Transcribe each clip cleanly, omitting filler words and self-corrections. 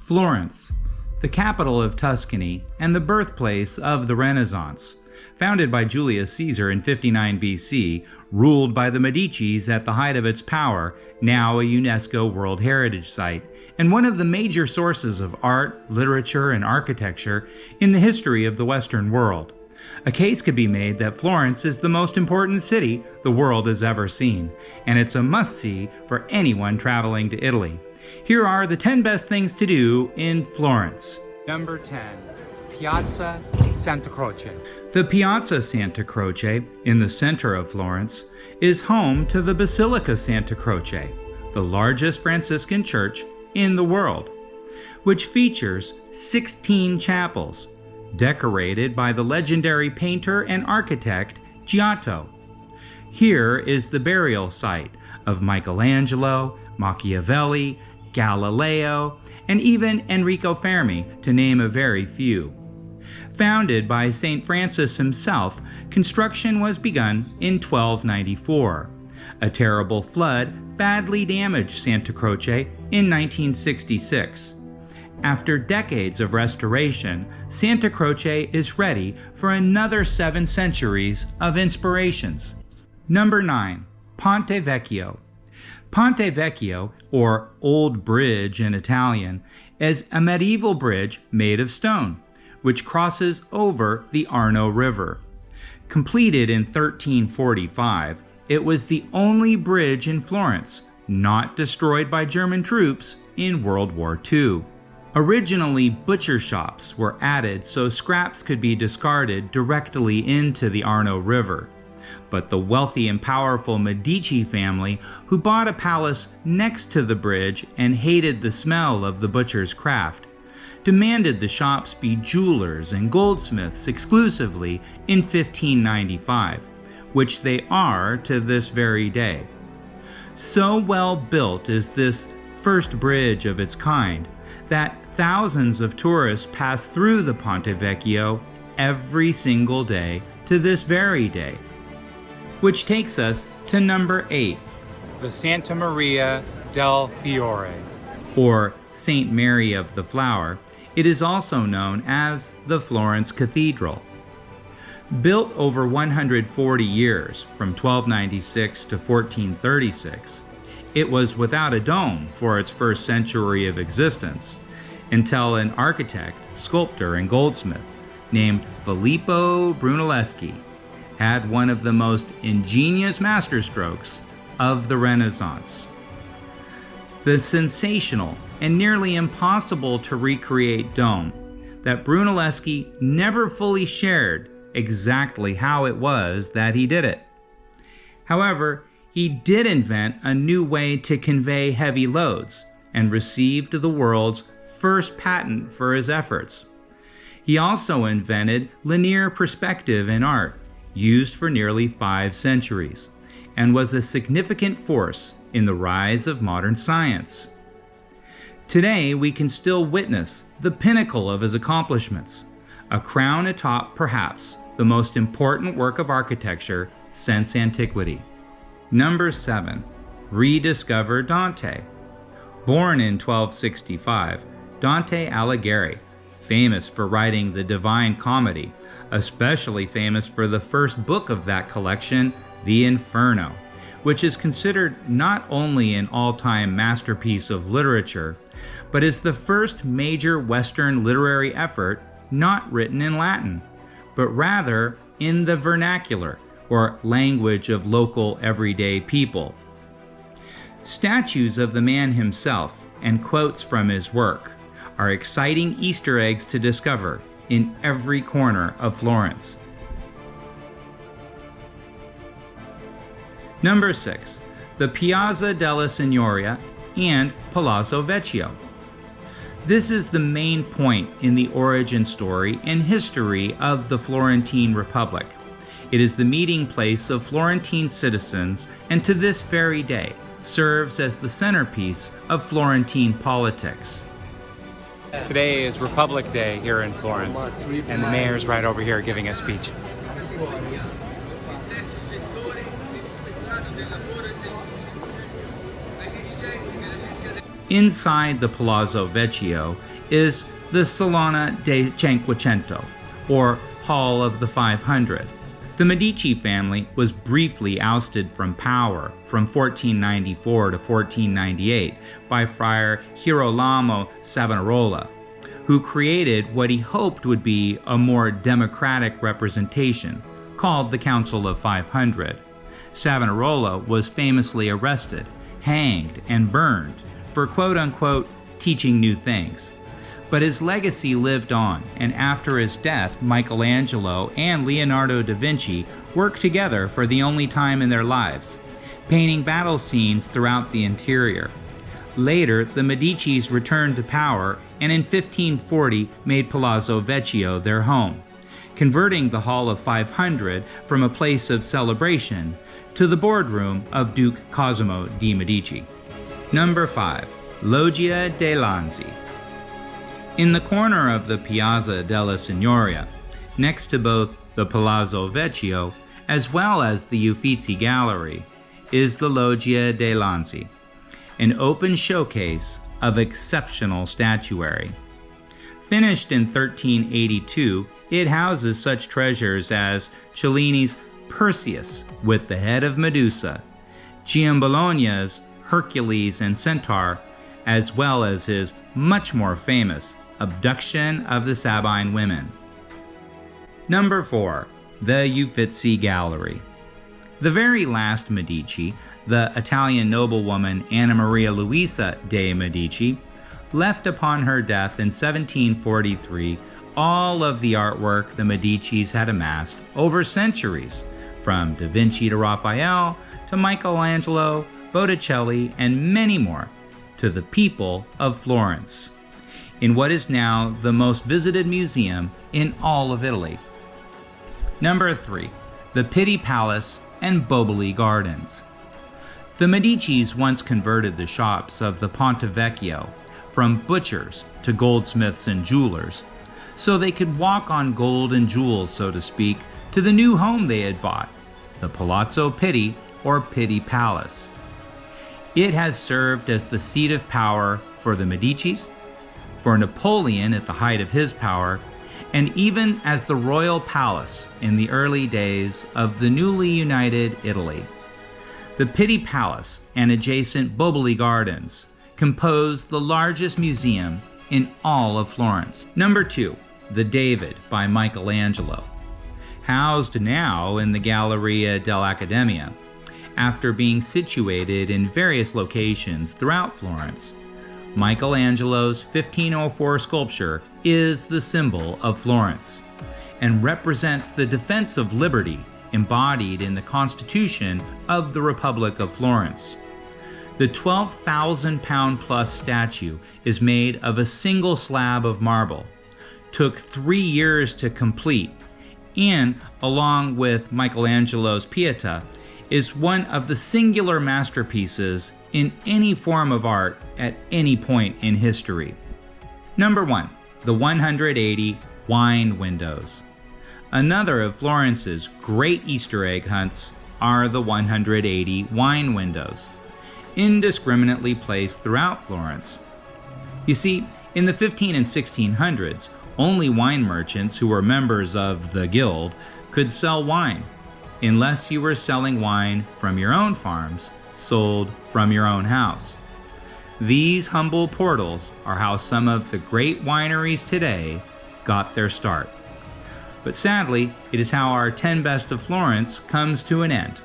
Florence, the capital of Tuscany and the birthplace of the Renaissance. Founded by Julius Caesar in 59 BC, ruled by the Medicis at the height of its power, now a UNESCO World Heritage Site, and one of the major sources of art, literature, and architecture in the history of the Western world. A case could be made that Florence is the most important city the world has ever seen, and it's a must-see for anyone traveling to Italy. Here are the 10 best things to do in Florence. Number 10. Piazza Santa Croce. The Piazza Santa Croce, in the center of Florence, is home to the Basilica Santa Croce, the largest Franciscan church in the world, which features 16 chapels, decorated by the legendary painter and architect Giotto. Here is the burial site of Michaelangelo, Machiavelli, Galileo, and even Enrico Fermi, to name a very few. Founded by St. Francis himself, construction was begun in 1294. A terrible flood badly damaged Santa Croce in 1966. After decades of restoration, Santa Croce is ready for another 7 centuries of inspirations. Number 9. Ponte Vecchio. Ponte Vecchio, or Old Bridge in Italian, is a medieval bridge made of stone, which crosses over the Arno River. Completed in 1345, it was the only bridge in Florence not destroyed by German troops in World War II. Originally, butcher shops were added so scraps could be discarded directly into the Arno River. But the wealthy and powerful Medici family, who bought a palace next to the bridge and hated the smell of the butcher's craft, demanded the shops be jewelers and goldsmiths exclusively in 1595, which they are to this very day. So well built is this first bridge of its kind that thousands of tourists pass through the Ponte Vecchio every single day to this very day. Which takes us to number 8. The Santa Maria del Fiore, or Saint Mary of the Flower. It is also known as the Florence Cathedral. Built over 140 years, from 1296 to 1436, it was without a dome for its first century of existence, until an architect, sculptor, and goldsmith named Filippo Brunelleschi had one of the most ingenious masterstrokes of the Renaissance. The sensational and nearly impossible to recreate dome that Brunelleschi never fully shared exactly how it was that he did it. However, he did invent a new way to convey heavy loads and received the world's first patent for his efforts. He also invented linear perspective in art, used for nearly 5 centuries, and was a significant force in the rise of modern science. Today, we can still witness the pinnacle of his accomplishments, a crown atop perhaps the most important work of architecture since antiquity. Number 7. Rediscover Dante. Born in 1265, Dante Alighieri, famous for writing the Divine Comedy, especially famous for the first book of that collection, the Inferno, which is considered not only an all-time masterpiece of literature, but is the first major Western literary effort not written in Latin, but rather in the vernacular, or language of local everyday people. Statues of the man himself and quotes from his work are exciting Easter eggs to discover in every corner of Florence. Number 6. The Piazza della Signoria and Palazzo Vecchio. This is the main point in the origin story and history of the Florentine Republic. It is the meeting place of Florentine citizens, and to this very day serves as the centerpiece of Florentine politics. Today is Republic Day here in Florence, and the mayor's right over here giving a speech. Inside the Palazzo Vecchio is the Salone dei Cinquecento, or Hall of the 500. The Medici family was briefly ousted from power from 1494 to 1498 by Friar Girolamo Savonarola, who created what he hoped would be a more democratic representation, called the Council of 500. Savonarola was famously arrested, hanged, and burned for quote-unquote teaching new things. But his legacy lived on, and after his death, Michaelangelo and Leonardo da Vinci worked together for the only time in their lives, painting battle scenes throughout the interior. Later, the Medicis returned to power and in 1540 made Palazzo Vecchio their home, converting the Hall of 500 from a place of celebration to the boardroom of Duke Cosimo de' Medici. Number 5. Loggia dei Lanzi. In the corner of the Piazza della Signoria, next to both the Palazzo Vecchio as well as the Uffizi Gallery, is the Loggia dei Lanzi, an open showcase of exceptional statuary. Finished in 1382, it houses such treasures as Cellini's Perseus with the head of Medusa, Giambologna's Hercules and Centaur, as well as his much more famous Abduction of the Sabine Women. Number 4. The Uffizi Gallery. The very last Medici, the Italian noblewoman Anna Maria Luisa de' Medici, left upon her death in 1743 all of the artwork the Medicis had amassed over centuries, from Da Vinci to Raphael to Michaelangelo, Botticelli, and many more, to the people of Florence, in what is now the most visited museum in all of Italy. Number 3. The Pitti Palace and Boboli Gardens. The Medicis once converted the shops of the Ponte Vecchio from butchers to goldsmiths and jewelers, so they could walk on gold and jewels, so to speak, to the new home they had bought, the Palazzo Pitti, or Pitti Palace. It has served as the seat of power for the Medicis, for Napoleon at the height of his power, and even as the royal palace in the early days of the newly united Italy. The Pitti Palace and adjacent Boboli Gardens compose the largest museum in all of Florence. Number 2. The David by Michaelangelo. Housed now in the Galleria dell'Accademia, after being situated in various locations throughout Florence, Michelangelo's 1504 sculpture is the symbol of Florence and represents the defense of liberty embodied in the Constitution of the Republic of Florence. The 12,000-pound-plus statue is made of a single slab of marble, took 3 years to complete, and, along with Michelangelo's Pieta, is one of the singular masterpieces in any form of art at any point in history. Number 1. The 180 Wine Windows. Another of Florence's great Easter egg hunts are the 180 wine windows, indiscriminately placed throughout Florence. You see, in the 15 and 1600s, only wine merchants who were members of the guild could sell wine, unless you were selling wine from your own farms, sold from your own house. These humble portals are how some of the great wineries today got their start. But sadly, it is how our 10 Best of Florence comes to an end.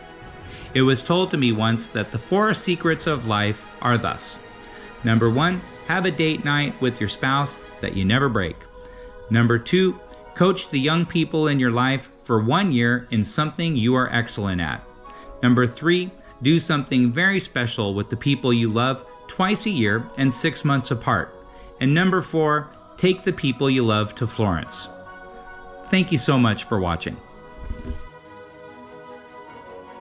It was told to me once that the 4 secrets of life are thus. Number 1, have a date night with your spouse that you never break. Number 2, coach the young people in your life for 1 year in something you are excellent at. Number 3, do something very special with the people you love twice a year and 6 months apart. And number 4, take the people you love to Florence. Thank you so much for watching.